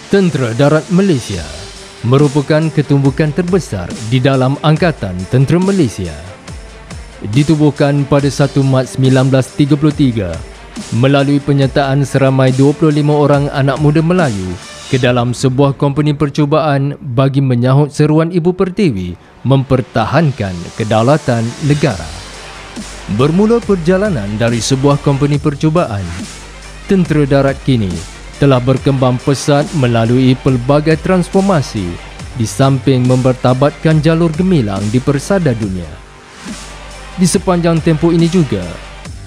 Tentera Darat Malaysia merupakan ketumbukan terbesar di dalam Angkatan Tentera Malaysia. Ditubuhkan pada 1 Mac 1933 melalui penyertaan seramai 25 orang anak muda Melayu ke dalam sebuah kompeni percubaan bagi menyahut seruan Ibu Pertiwi mempertahankan kedaulatan negara. Bermula perjalanan dari sebuah kompeni percubaan, Tentera Darat kini telah berkembang pesat melalui pelbagai transformasi di samping mempertabatkan jalur gemilang di persada dunia. Di sepanjang tempoh ini juga,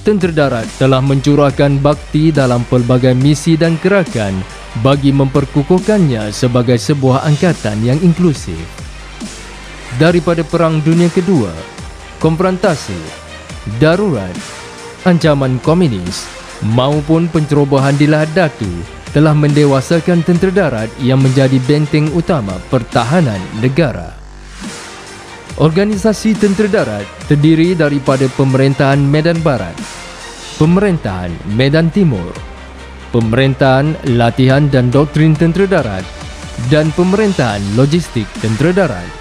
Tentera Darat telah mencurahkan bakti dalam pelbagai misi dan gerakan bagi memperkukuhkannya sebagai sebuah angkatan yang inklusif. Daripada Perang Dunia Kedua, konfrontasi, darurat, ancaman komunis maupun pencerobohan di Lahad Datu telah mendewasakan Tentera Darat yang menjadi benteng utama pertahanan negara. Organisasi Tentera Darat terdiri daripada Pemerintahan Medan Barat, Pemerintahan Medan Timur, Pemerintahan Latihan dan Doktrin Tentera Darat dan Pemerintahan Logistik Tentera Darat.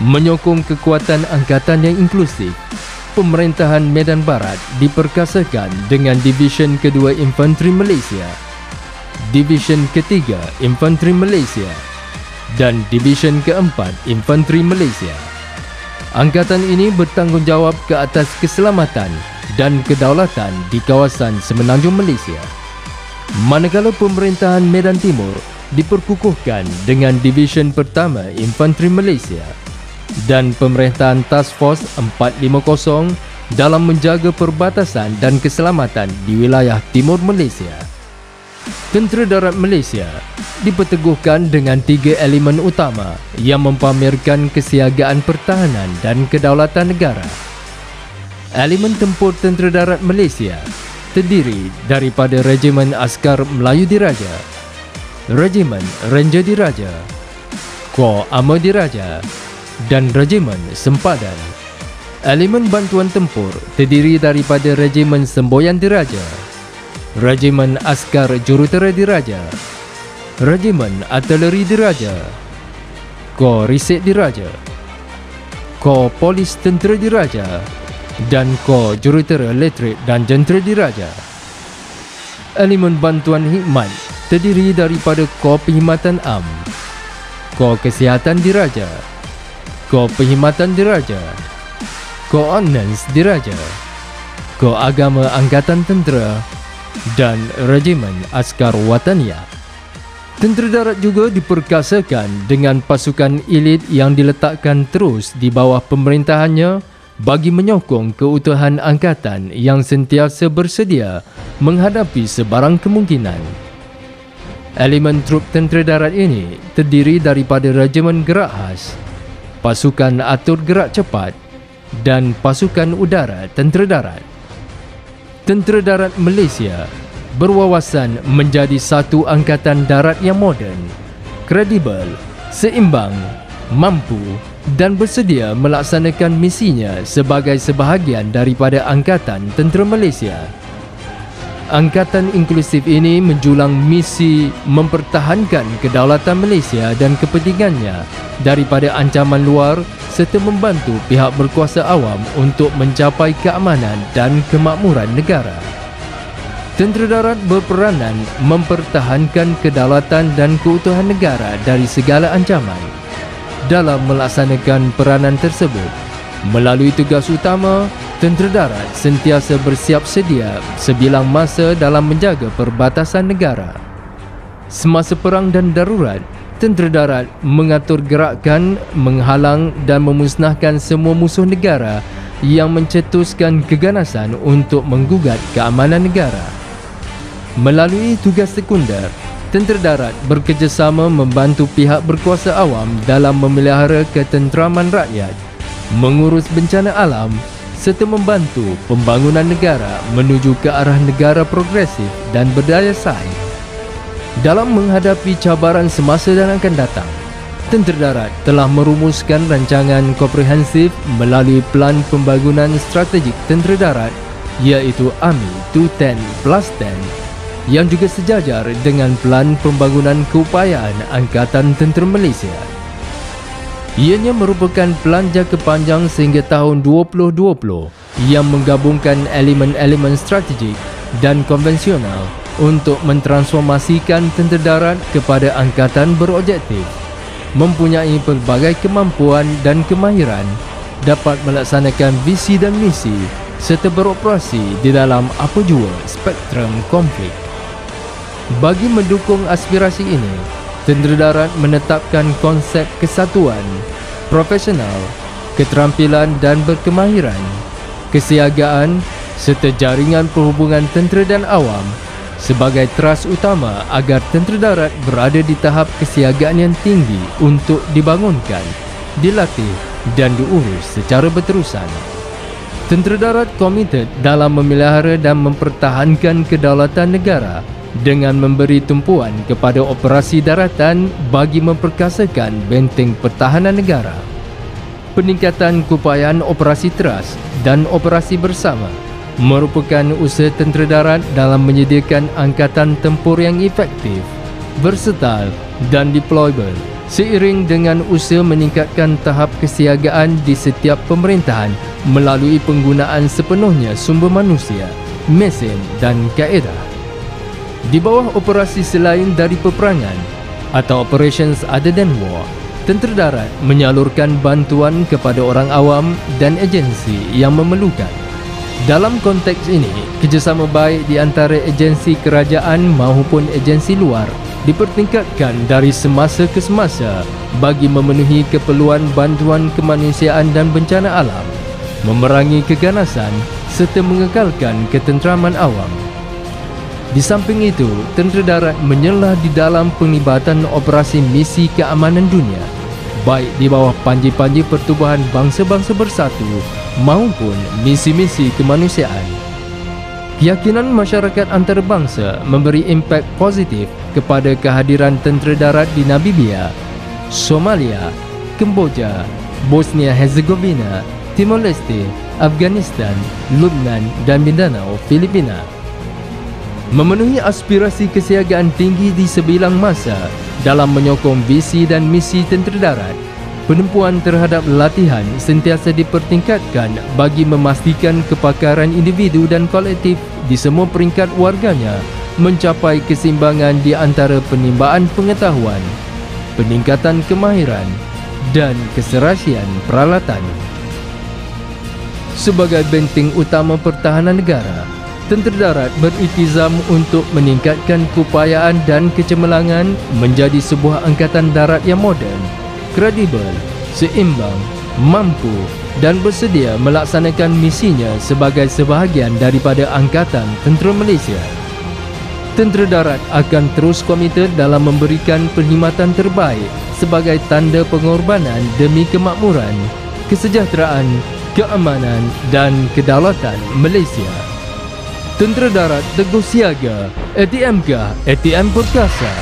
Menyokong kekuatan angkatan yang inklusif, Pemerintahan Medan Barat diperkasakan dengan Divisyen Kedua Infanteri Malaysia, Divisyen Ketiga Infanteri Malaysia dan Divisyen Keempat Infanteri Malaysia. Angkatan ini bertanggungjawab ke atas keselamatan dan kedaulatan di kawasan Semenanjung Malaysia. Manakala Pemerintahan Medan Timur diperkukuhkan dengan Divisyen Pertama Infanteri Malaysia dan Pemerintahan Task Force 450 dalam menjaga perbatasan dan keselamatan di wilayah timur Malaysia. Tentera Darat Malaysia diperteguhkan dengan 3 elemen utama yang mempamerkan kesiagaan pertahanan dan kedaulatan negara. Elemen tempur Tentera Darat Malaysia terdiri daripada Regimen Askar Melayu Diraja, Regimen Ranger Diraja, Kor Armor Diraja dan Regimen Sempadan. Elemen bantuan tempur terdiri daripada Regimen Semboyan Diraja, Regimen Askar Jurutera Diraja, Regimen Artileri Diraja, Kor Risek Diraja, Kor Polis Tentera Diraja dan Kor Jurutera Elektrik dan Jentera Diraja. Elemen bantuan hikmat terdiri daripada Kor Perkhidmatan Am, Kor Kesihatan Diraja, Kor Perkhidmatan Diraja, Kor Ordnance Diraja, Kor Agama Angkatan Tentera dan Regimen Askar Wataniah. Tentera Darat juga diperkasakan dengan pasukan elit yang diletakkan terus di bawah pemerintahannya bagi menyokong keutuhan angkatan yang sentiasa bersedia menghadapi sebarang kemungkinan. Elemen trup Tentera Darat ini terdiri daripada Regimen Gerak Khas, Pasukan Atur Gerak Cepat dan Pasukan Udara Tentera Darat. Tentera Darat Malaysia berwawasan menjadi satu angkatan darat yang moden, kredibel, seimbang, mampu dan bersedia melaksanakan misinya sebagai sebahagian daripada Angkatan Tentera Malaysia. Angkatan inklusif ini menjulang misi mempertahankan kedaulatan Malaysia dan kepentingannya daripada ancaman luar serta membantu pihak berkuasa awam untuk mencapai keamanan dan kemakmuran negara. Tentera Darat berperanan mempertahankan kedaulatan dan keutuhan negara dari segala ancaman. Dalam melaksanakan peranan tersebut, melalui tugas utama, Tentera Darat sentiasa bersiap sedia sebilang masa dalam menjaga perbatasan negara. Semasa perang dan darurat, Tentera Darat mengatur gerakan, menghalang dan memusnahkan semua musuh negara yang mencetuskan keganasan untuk menggugat keamanan negara. Melalui tugas sekunder, Tentera Darat bekerjasama membantu pihak berkuasa awam dalam memelihara ketenteraman rakyat, mengurus bencana alam serta membantu pembangunan negara menuju ke arah negara progresif dan berdaya saing. Dalam menghadapi cabaran semasa dan akan datang, Tentera Darat telah merumuskan rancangan komprehensif melalui Pelan Pembangunan Strategik Tentera Darat iaitu AMI 210+10 yang juga sejajar dengan Pelan Pembangunan Keupayaan Angkatan Tentera Malaysia. Ianya merupakan pelan jangka panjang sehingga tahun 2020 yang menggabungkan elemen-elemen strategik dan konvensional untuk mentransformasikan tentera darat kepada angkatan berobjektif, mempunyai pelbagai kemampuan dan kemahiran, dapat melaksanakan visi dan misi serta beroperasi di dalam apa jua spektrum konflik. Bagi mendukung aspirasi ini, tentera darat menetapkan konsep kesatuan, profesional, keterampilan dan berkemahiran, kesiagaan serta jaringan perhubungan tentera dan awam sebagai teras utama agar tentera darat berada di tahap kesiagaan yang tinggi untuk dibangunkan, dilatih dan diurus secara berterusan. Tentera darat komited dalam memelihara dan mempertahankan kedaulatan negara dengan memberi tumpuan kepada operasi daratan bagi memperkasakan benteng pertahanan negara. Peningkatan keupayaan operasi teras dan operasi bersama merupakan usaha tentera darat dalam menyediakan angkatan tempur yang efektif, versatile dan deployable seiring dengan usaha meningkatkan tahap kesiagaan di setiap pemerintahan melalui penggunaan sepenuhnya sumber manusia, mesin dan kaedah. Di bawah operasi selain dari peperangan atau operations other than war, tentera darat menyalurkan bantuan kepada orang awam dan agensi yang memerlukan. Dalam konteks ini, kerjasama baik di antara agensi kerajaan maupun agensi luar dipertingkatkan dari semasa ke semasa bagi memenuhi keperluan bantuan kemanusiaan dan bencana alam, memerangi keganasan serta mengekalkan ketenteraman awam. Di samping itu, tentera darat menyelah di dalam penglibatan operasi misi keamanan dunia, baik di bawah panji-panji Pertubuhan Bangsa-Bangsa Bersatu maupun misi-misi kemanusiaan. Keyakinan masyarakat antarabangsa memberi impak positif kepada kehadiran tentera darat di Namibia, Somalia, Kemboja, Bosnia-Herzegovina, Timor Leste, Afghanistan, Lebanon dan Mindanao, Filipina. Memenuhi aspirasi kesiagaan tinggi di sebilang masa dalam menyokong visi dan misi tentera darat, penumpuan terhadap latihan sentiasa dipertingkatkan bagi memastikan kepakaran individu dan kolektif di semua peringkat warganya mencapai keseimbangan di antara penimbaan pengetahuan, peningkatan kemahiran dan keserasian peralatan. Sebagai benteng utama pertahanan negara, tentera darat berikizam untuk meningkatkan keupayaan dan kecemerlangan menjadi sebuah angkatan darat yang moden, kredibel, seimbang, mampu dan bersedia melaksanakan misinya sebagai sebahagian daripada Angkatan Tentera Malaysia. Tentera darat akan terus komited dalam memberikan perkhidmatan terbaik sebagai tanda pengorbanan demi kemakmuran, kesejahteraan, keamanan dan kedaulatan Malaysia. Tentera darat teguh siaga, ATM Perkasa.